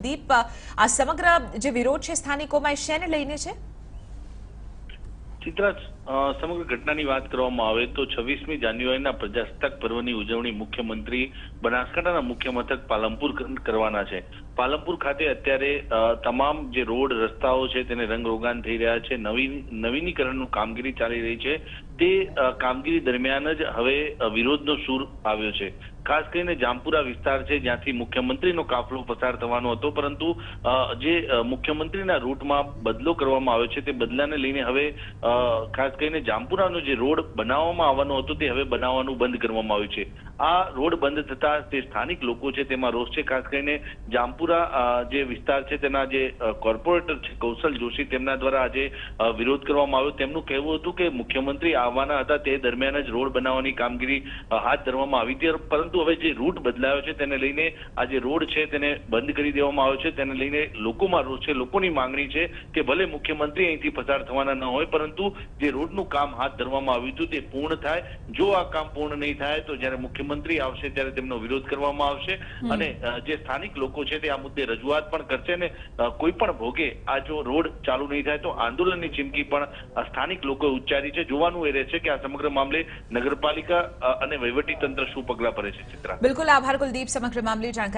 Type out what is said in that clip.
દીપ, આ સમગ્ર જે વિરોધ છે સ્થાનિકોમાં એ શેને લઈને છે? ચિત્રા, સમગ્ર ઘટનાની વાત કરવામાં આવે તો 26મી જાન્યુઆરીના પ્રજાસત્તાક પર્વની ઉજવણી મુખ્યમંત્રી બનાસકાંઠાના મુખ્ય મથક પાલનપુર કરવાના છે. પાલનપુર ખાતે અત્યારે તમામ જે રોડ રસ્તાઓ છે તેને રંગરોગાન થઈ રહ્યા છે. નવીનીકરણનું કામગીરી ચાલી રહી છે. તે કામગીરી દરમિયાન જ હવે વિરોધનો સૂર આવ્યો છે. ખાસ કરીને જામપુરા વિસ્તાર છે જ્યાંથી મુખ્યમંત્રીનો કાફલો પસાર થવાનો હતો, પરંતુ જે મુખ્યમંત્રીના રૂટમાં બદલો કરવામાં આવ્યો છે તે બદલાને લઈને હવે ખાસ કરીને જામપુરાનો જે રોડ બનાવવામાં આવવાનો હતો તે હવે બનાવવાનું બંધ કરવામાં આવ્યું છે. આ રોડ બંધ થતા જે સ્થાનિક લોકો છે તેમાં રોષ છે. ખાસ કરીને જામપુરા જે વિસ્તાર છે તેના જે કોર્પોરેટર છે કૌશલ જોશી, તેમના દ્વારા આજે વિરોધ કરવામાં આવ્યો. તેમનું કહેવું હતું કે મુખ્યમંત્રી આવવાના હતા તે દરમિયાન જ રોડ બનાવવાની કામગીરી હાથ ધરવામાં આવી હતી, પરંતુ હવે જે રૂટ બદલાયો છે તેને લઈને આ જે રોડ છે તેને બંધ કરી દેવામાં આવ્યો છે. તેને લઈને લોકોમાં રોષ છે. લોકોની માંગણી છે કે ભલે મુખ્યમંત્રી અહીંથી પસાર થવાના ન હોય, પરંતુ જે રોડનું કામ હાથ ધરવામાં આવ્યું હતું તે પૂર્ણ થાય. જો આ કામ પૂર્ણ નહીં થાય તો જ્યારે મુખ્યમંત્રી આવશે ત્યારે તેમનો વિરોધ કરવામાં આવશે અને જે સ્થાનિક લોકો છે તે આ મુદ્દે રજૂઆત પણ કરશે અને કોઈ પણ ભોગે આ જો રોડ ચાલુ નહીં થાય તો આંદોલનની ચીમકી પણ સ્થાનિક લોકોએ ઉચ્ચારી છે. જોવાનું એ રહેશે કે આ સમગ્ર મામલે નગરપાલિકા અને વહીવટી તંત્ર શું પગલાં ભરે છે. ચિત્રા, બિલકુલ આભાર કુલદીપ સમગ્ર મામલે જાણકારી